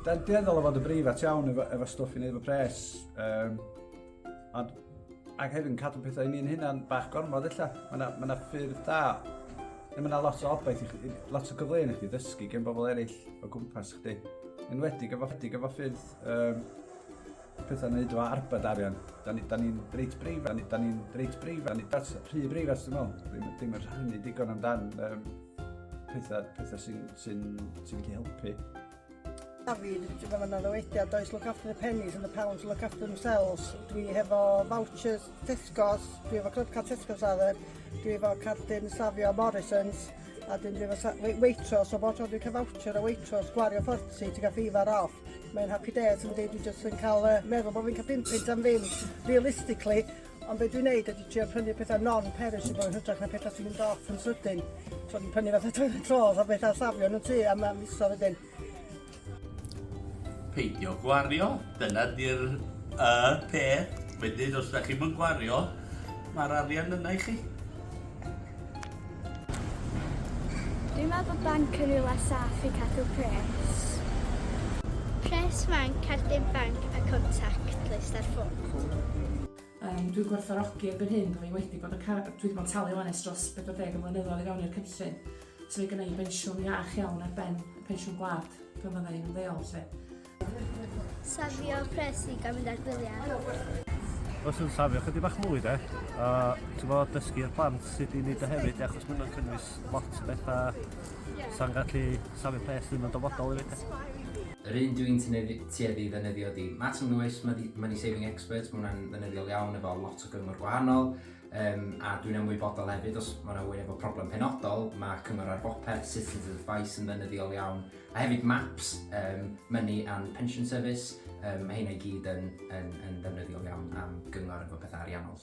da'n dieddol o fod y brifat iawn efo stwff i wneud efo pres. Ac hefyd yn cadw pethau i ni'n hynna'n bach gormod illa. Mae yna ffyrdd da. Mae yna lot o obaith, lot o gyfleon i chdi ddysgu gen bobl eraill o gwmpas chdi. Enwedig efo ffyrdd pethau wneud o arbed arian. Da ni'n reit brifat, da ni'n rhy brifat, dwi'n meddwl. Dim yn rhannu digon amdan pethau sy'n gallu helpu. David, mae yna ddywediad, does look after the pennies and the pounds look after themselves. Dwi hefo vouchers Tesco's, dwi efo club card Tesco's adder, dwi efo cardyn safio Morrisons, a dwi efo Waitrose, o bod tro dwi'n cael voucher o Waitrose, gwario 40 to gael $5 off. Mae'n happy days yn dweud, dwi jyst yn cael meddwl bod fi'n cael 5 pint am ddim, realistically. Ond be dwi'n neud ydy trio prynu pethau non-perishable yn hytrach na pethau sy'n mynd off yn sydyn. So dwi'n prynu fatha toilet rolls a pethau safio yn y tŷ am miso wedyn. Peidio gwario, dyna di'r peth. Wedyn, os da chi'n mynd gwario, mae'r arian yna i chi. Dwi'n meddwl bod banc yn rhywle saff i cadw pres. Pres banc, cardyn banc a contact list ar ffôn. Dwi'n gwerthfawrogi erbyn hyn, dwi wedi bod yn talu wanes dros 40 mlynyddoedd i fewn i'r cynllun. So fi gynnau bensiwn iach iawn ar ben pensiwn gwlad pan fyddai yn ymddeol. Safio pres i gael mynd ar gwyliau. Os yn safio chydig bach mwy de, a ti'n fod dysgu'r plant sut i wneud y hefyd, achos mae hwnna'n cynnwys lot o bethau sa'n gallu safio pres ddim yn dyfodol i fi. Yr un dwi'n tueddu i ddefnyddio di Matt Lewis, Money Saving Expert, mae hwnna'n ddefnyddiol iawn efo lot o gyngor gwahanol, a dwi'n ymwybodol hefyd os mae yna rhywun efo problem penodol, mae cyngor ar bopeth, Citizens Advice yn ddefnyddiol iawn, a hefyd MAPS, Money and Pension Service, mae hynna i gyd yn ddefnyddiol iawn am gyngor efo pethau ariannol.